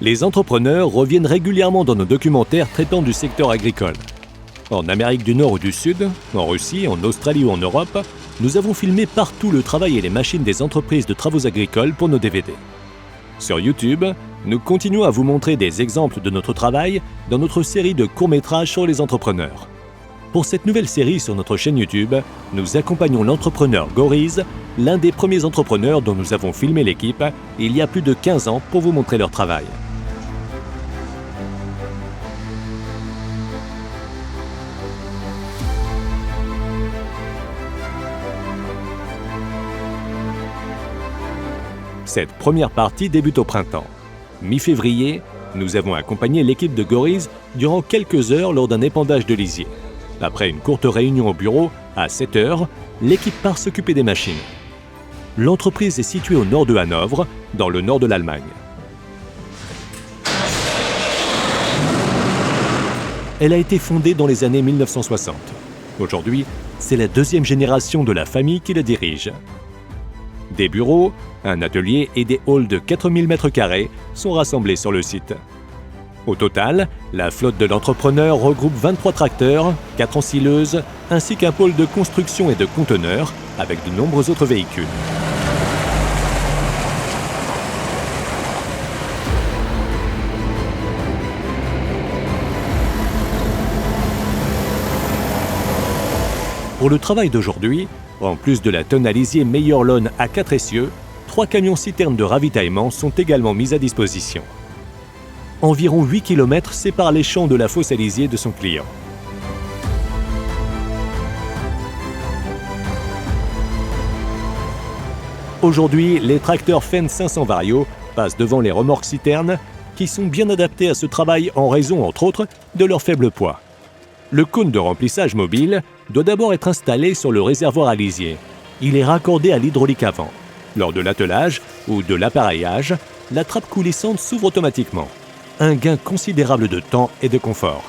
Les entrepreneurs reviennent régulièrement dans nos documentaires traitant du secteur agricole. En Amérique du Nord ou du Sud, en Russie, en Australie ou en Europe, nous avons filmé partout le travail et les machines des entreprises de travaux agricoles pour nos DVD. Sur YouTube, nous continuons à vous montrer des exemples de notre travail dans notre série de courts-métrages sur les entrepreneurs. Pour cette nouvelle série sur notre chaîne YouTube, nous accompagnons l'entrepreneur Goriz, l'un des premiers entrepreneurs dont nous avons filmé l'équipe il y a plus de 15 ans pour vous montrer leur travail. Cette première partie débute au printemps. Mi-février, nous avons accompagné l'équipe de Goriz durant quelques heures lors d'un épandage de lisier. Après une courte réunion au bureau, à 7 heures, l'équipe part s'occuper des machines. L'entreprise est située au nord de Hanovre, dans le nord de l'Allemagne. Elle a été fondée dans les années 1960. Aujourd'hui, c'est la deuxième génération de la famille qui la dirige. Des bureaux, un atelier et des halls de 4000 m² sont rassemblés sur le site. Au total, la flotte de l'entrepreneur regroupe 23 tracteurs, 4 ensileuses, ainsi qu'un pôle de construction et de conteneurs, avec de nombreux autres véhicules. Pour le travail d'aujourd'hui, en plus de la tonne à lisier Meyer Lawn à 4 essieux, 3 camions-citernes de ravitaillement sont également mis à disposition. Environ 8 km séparent les champs de la fosse à lisier de son client. Aujourd'hui, les tracteurs Fendt 500 Vario passent devant les remorques citernes qui sont bien adaptées à ce travail en raison, entre autres, de leur faible poids. Le cône de remplissage mobile doit d'abord être installé sur le réservoir à lisier. Il est raccordé à l'hydraulique avant. Lors de l'attelage ou de l'appareillage, la trappe coulissante s'ouvre automatiquement. Un gain considérable de temps et de confort.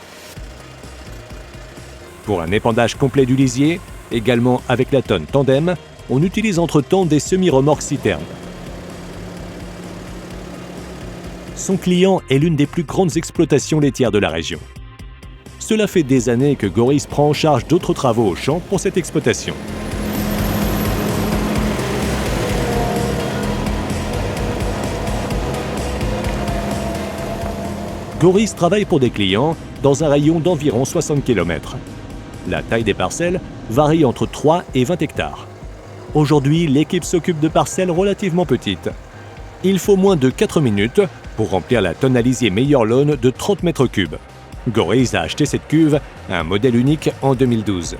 Pour un épandage complet du lisier, également avec la tonne tandem, on utilise entre-temps des semi-remorques citernes. Son client est l'une des plus grandes exploitations laitières de la région. Cela fait des années que Goriz prend en charge d'autres travaux au champ pour cette exploitation. Goriz travaille pour des clients dans un rayon d'environ 60 km. La taille des parcelles varie entre 3 et 20 hectares. Aujourd'hui, l'équipe s'occupe de parcelles relativement petites. Il faut moins de 4 minutes pour remplir la tonne à lisier Meyer Lawn de 30 m3. Goriz a acheté cette cuve, un modèle unique en 2012.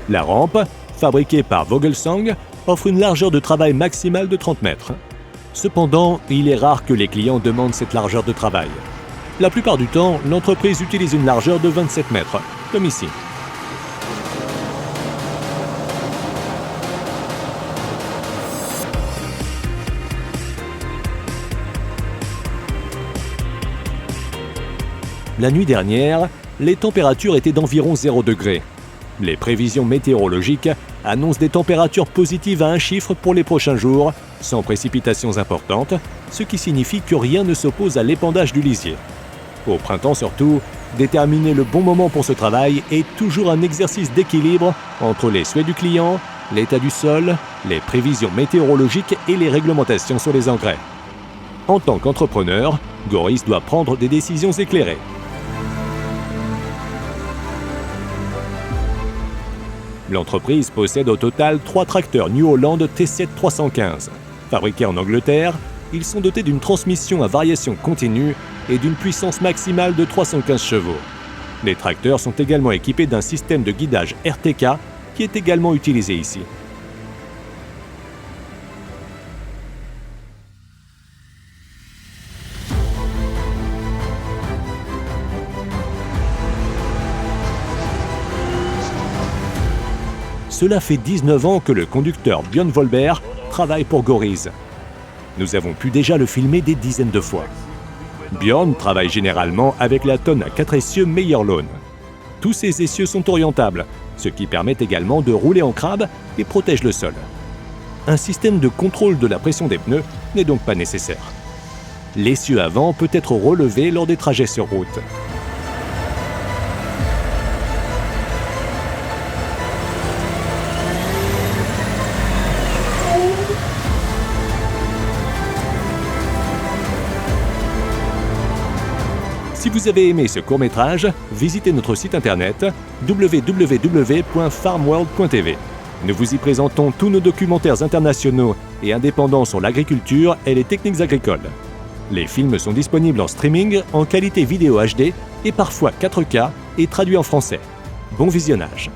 La rampe, fabriquée par Vogelsang, offre une largeur de travail maximale de 30 mètres. Cependant, il est rare que les clients demandent cette largeur de travail. La plupart du temps, l'entreprise utilise une largeur de 27 mètres, comme ici. La nuit dernière, les températures étaient d'environ 0 degré. Les prévisions météorologiques annoncent des températures positives à un chiffre pour les prochains jours, sans précipitations importantes, ce qui signifie que rien ne s'oppose à l'épandage du lisier. Au printemps surtout, déterminer le bon moment pour ce travail est toujours un exercice d'équilibre entre les souhaits du client, l'état du sol, les prévisions météorologiques et les réglementations sur les engrais. En tant qu'entrepreneur, Goriz doit prendre des décisions éclairées. L'entreprise possède au total 3 tracteurs New Holland T7 315. Fabriqués en Angleterre, ils sont dotés d'une transmission à variation continue et d'une puissance maximale de 315 chevaux. Les tracteurs sont également équipés d'un système de guidage RTK qui est également utilisé ici. cela fait 19 ans que le conducteur Björn Volber travaille pour Goriz. Nous avons pu déjà le filmer des dizaines de fois. Björn travaille généralement avec la tonne à 4 essieux Meyerlone. Tous ces essieux sont orientables, ce qui permet également de rouler en crabe et protège le sol. Un système de contrôle de la pression des pneus n'est donc pas nécessaire. L'essieu avant peut être relevé lors des trajets sur route. Si vous avez aimé ce court-métrage, visitez notre site internet www.farmworld.tv. Nous vous y présentons tous nos documentaires internationaux et indépendants sur l'agriculture et les techniques agricoles. Les films sont disponibles en streaming, en qualité vidéo HD et parfois 4K et traduits en français. Bon visionnage!